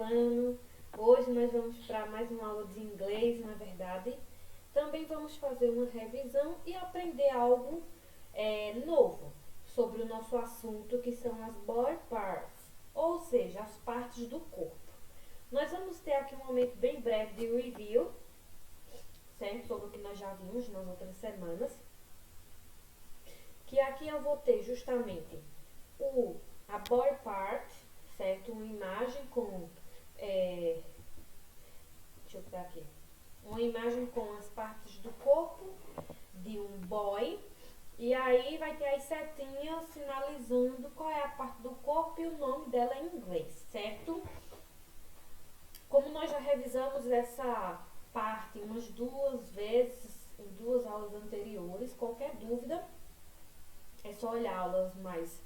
plano. Hoje nós vamos para mais uma aula de inglês, na verdade. Também vamos fazer uma revisão e aprender algo novo sobre o nosso assunto, que são as body parts, ou seja, as partes do corpo. Nós vamos ter aqui um momento bem breve de review, certo? Sobre o que nós já vimos nas outras semanas. Que aqui eu vou ter justamente a body part, certo? Uma imagem com, deixa eu pegar aqui, uma imagem com as partes do corpo de um boy. E aí vai ter as setinhas sinalizando qual é a parte do corpo e o nome dela em inglês, certo? Como nós já revisamos essa parte umas 2 vezes em 2 aulas anteriores, qualquer dúvida é só olhar aulas mais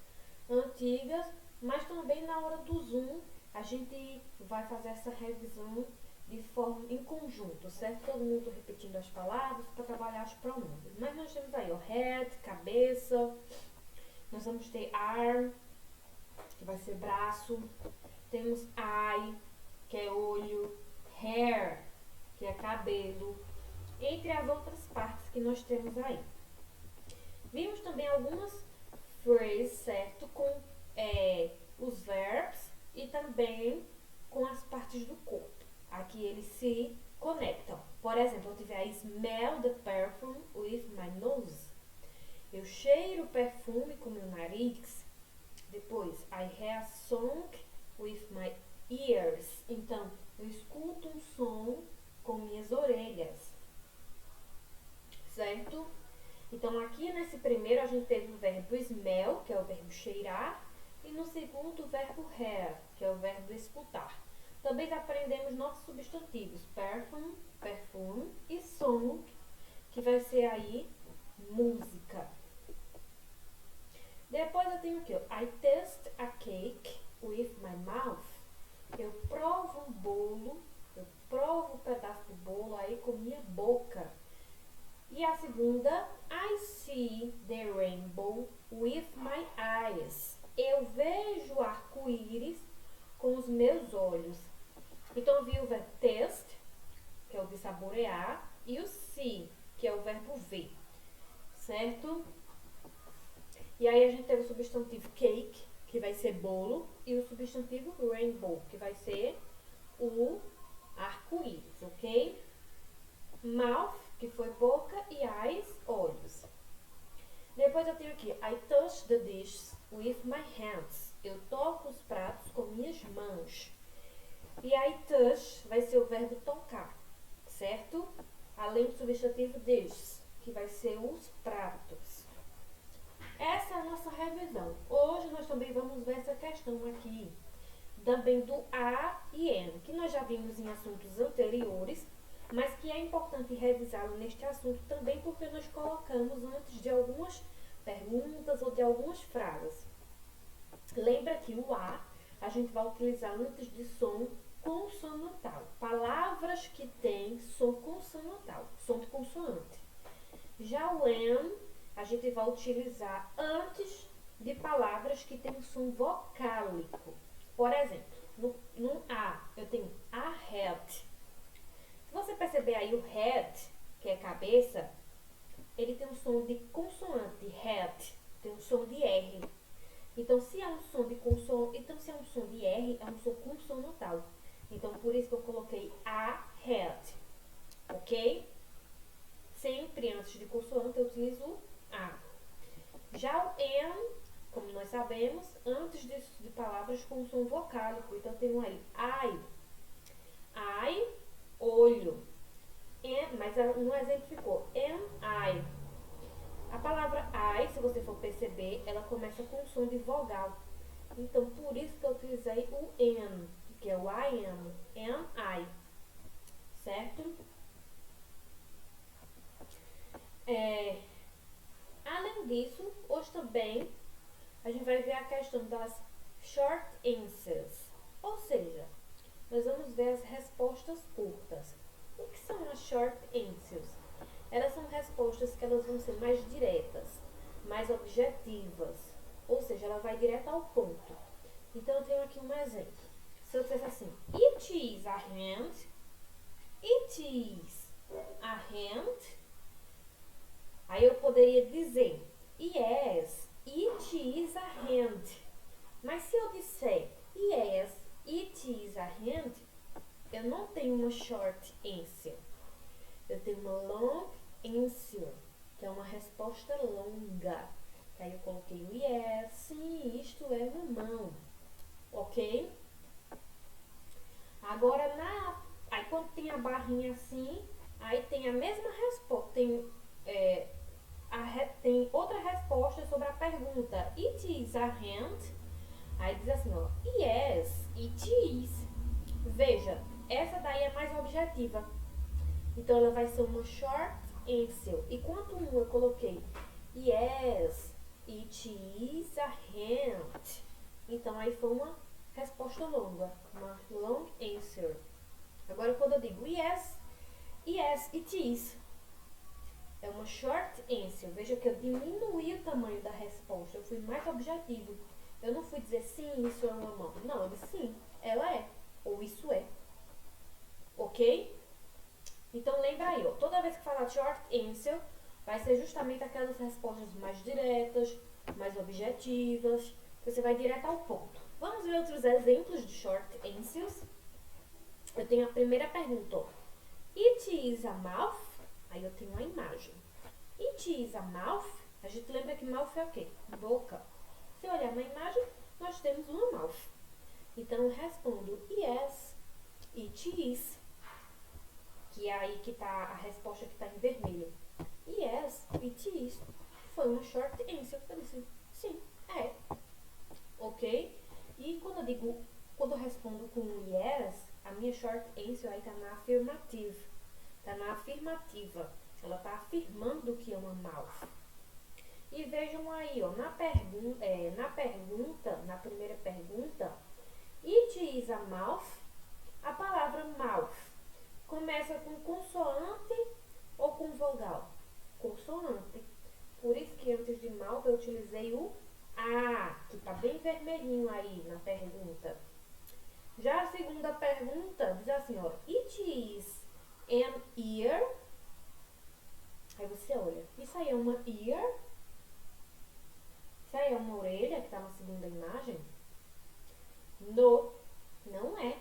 antigas, mas também na hora do Zoom a gente vai fazer essa revisão de forma em conjunto, certo? Todo mundo repetindo as palavras para trabalhar os pronomes. Mas nós temos aí o head, cabeça, nós vamos ter arm, que vai ser braço, temos eye, que é olho, hair, que é cabelo, entre as outras partes que nós temos aí. Vimos também algumas phrases, certo? Com os verbos e também com as partes do corpo. Aqui eles se conectam. Por exemplo, eu tive I smell the perfume with my nose. Eu cheiro o perfume com meu nariz. Depois, I have song with my ears. Então, eu escuto um som com minhas orelhas. Certo? Então, aqui nesse primeiro, a gente teve o verbo smell, que é o verbo cheirar, e no segundo, o verbo hear, que é o verbo escutar. Também aprendemos nossos substantivos, perfume, perfume, e song, que vai ser aí música. Depois eu tenho aqui, I taste a cake with my mouth. Eu provo um bolo, eu provo um pedaço de bolo aí com minha boca. E a segunda, I see the rainbow with my eyes. Eu vejo o arco-íris com os meus olhos. Então, eu vi o verbo taste, que é o de saborear, e o see, que é o verbo ver. Certo? E aí, a gente teve o substantivo cake, que vai ser bolo, e o substantivo rainbow, que vai ser o arco-íris, ok? Mouth, que foi boca, e eyes, olhos. Depois eu tenho aqui, I touch the dishes with my hands. Eu toco os pratos com minhas mãos. E I touch vai ser o verbo tocar, certo? Além do substantivo dishes, que vai ser os pratos. Essa é a nossa revisão. Hoje nós também vamos ver essa questão aqui, também do A e N, que nós já vimos em assuntos anteriores, mas que é importante revisá-lo neste assunto também porque nós colocamos antes de algumas perguntas ou de algumas frases. Lembra que o a gente vai utilizar antes de som consonantal. Palavras que têm som consonantal, som de consoante. Já o N, a gente vai utilizar antes de palavras que têm som vocálico. Por exemplo, no A, eu tenho a head. Se você perceber aí o head, que é cabeça, ele tem um som de consoante, head, tem um som de R. Então, se é um som de consoante, então se é um som de R, é um som consonantal. Então, por isso que eu coloquei a head, ok? Sempre antes de consoante eu utilizo o A. Já o N, como nós sabemos, antes de palavras com som vocálico. Então, eu tenho aí eye, olho. Mas no exemplo ficou am I. A palavra I, se você for perceber, ela começa com som de vogal. Então, por isso que eu utilizei o am, que é o I am I. Certo? Além disso, hoje também a gente vai ver a questão das short answers. Ou seja, nós vamos ver as respostas curtas. O que são as short answers? Elas são respostas que elas vão ser mais diretas, mais objetivas. Ou seja, ela vai direto ao ponto. Então, eu tenho aqui um exemplo. Se eu dissesse assim, it is a hand, it is a hand, aí eu poderia dizer, yes, it is a hand. Mas se eu disser, yes, it is a hand, eu não tenho uma short answer. Eu tenho uma long answer, que é uma resposta longa. Que aí eu coloquei o yes, sim, isto é mamão. Ok? Agora, aí quando tem a barrinha assim, aí tem a mesma resposta. Tem outra resposta sobre a pergunta. It is a hand? Aí diz assim, ó. Yes, it is. Veja, essa daí é mais objetiva. Então, ela vai ser uma short answer. E quanto eu coloquei yes, it is a hand. Então, aí foi uma resposta longa. Uma long answer. Agora, quando eu digo yes, it is. É uma short answer. Veja que eu diminuí o tamanho da resposta. Eu fui mais objetivo. Eu não fui dizer sim, isso é uma mão. Não, eu disse sim, ela é. Ou isso é. Ok? Então lembra aí, ó. Toda vez que falar short answer, vai ser justamente aquelas respostas mais diretas, mais objetivas. Você vai direto ao ponto. Vamos ver outros exemplos de short answers. Eu tenho a primeira pergunta, ó. It is a mouth? Aí eu tenho a imagem. It is a mouth? A gente lembra que mouth é o quê? Boca. Se olhar na imagem, nós temos uma mouth. Então eu respondo yes, it is. Que é aí que tá a resposta que está em vermelho. Yes, it is. Foi uma short answer. Eu disse, sim, é. Ok? E quando eu respondo com yes, a minha short answer aí tá na afirmativa. Tá na afirmativa. Ela tá afirmando que é uma mouth. E vejam aí, ó, na primeira pergunta, it is a mouth, a palavra mouth começa com consoante ou com vogal? Consoante. Por isso que antes de mouth eu utilizei o A, que tá bem vermelhinho aí na pergunta. Já a segunda pergunta diz assim, ó, it is an ear. Aí você olha, isso aí é uma ear? Isso aí é uma orelha que tá na segunda imagem? No, não é.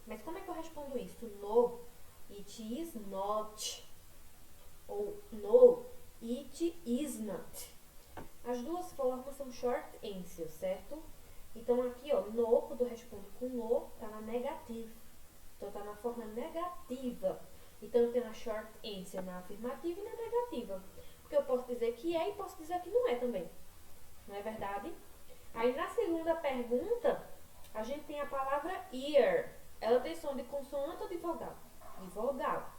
Mas como é que eu respondo isso? No, it is not. Ou no, it is not. As duas formas são short answers, certo? Então aqui, ó, no, quando eu respondo com no, tá na negativa. Então tá na forma negativa. Então eu tenho a short answer na afirmativa e na negativa. Porque eu posso dizer que é e posso dizer que não é também. Não é verdade? Aí na segunda pergunta, a gente tem a palavra ear. Ela tem som de consoante ou de vogal? De vogal.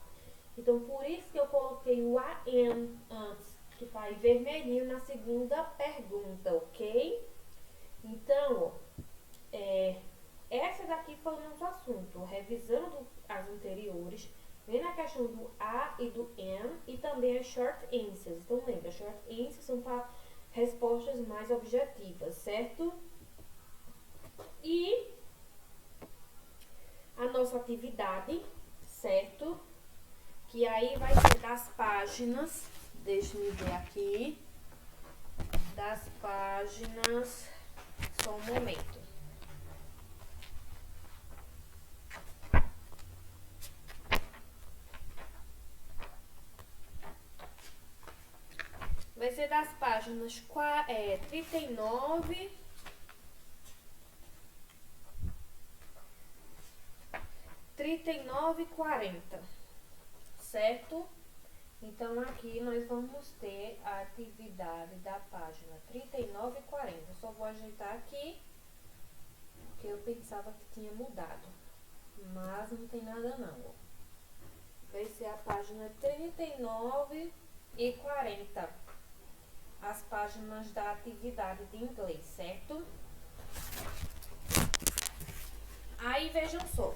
Então por isso que eu coloquei o AM antes, que tá aí vermelhinho na segunda pergunta, ok? Então, essa daqui foi o nosso assunto. Revisando as anteriores, vem na questão do A e do M e também as short answers. Então lembra, short answers são para respostas mais objetivas, certo? E a nossa atividade, certo? Que aí vai ser das páginas, deixa-me ver aqui, das páginas, só um momento. Vai ser das páginas 39 e 40, certo? Então aqui nós vamos ter a atividade da página 39 e 40. Eu só vou ajeitar aqui, porque eu pensava que tinha mudado, mas não tem nada não. Vai ser a página 39 e 40. As páginas da atividade de inglês, certo? Aí vejam só.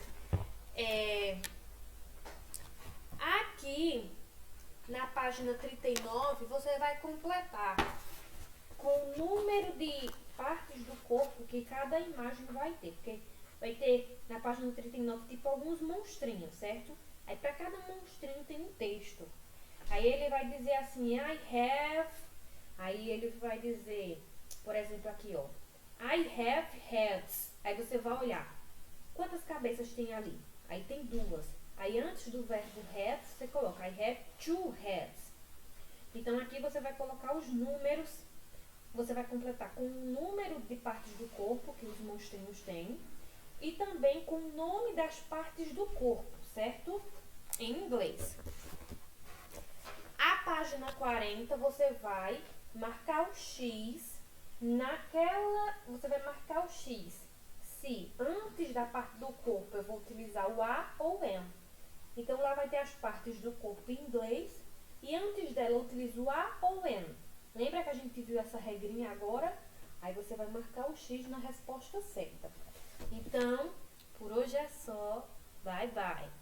Aqui na página 39 você vai completar com o número de partes do corpo que cada imagem vai ter. Porque vai ter na página 39 tipo alguns monstrinhos, certo? Aí para cada monstrinho tem um texto. Aí ele vai dizer assim, I have. Aí ele vai dizer, por exemplo aqui, ó. I have heads. Aí você vai olhar. Quantas cabeças tem ali? Aí tem duas. Aí antes do verbo have, você coloca I have two heads. Então aqui você vai colocar os números. Você vai completar com o número de partes do corpo que os monstrinhos têm. E também com o nome das partes do corpo, certo? Em inglês. A página 40 você vai marcar o X naquela. Você vai marcar o X se antes da parte do corpo eu vou utilizar o A ou o N. Então lá vai ter as partes do corpo em inglês e antes dela eu utilizo o A ou o N. Lembra que a gente viu essa regrinha agora? Aí você vai marcar o X na resposta certa. Então, por hoje é só. Bye, bye.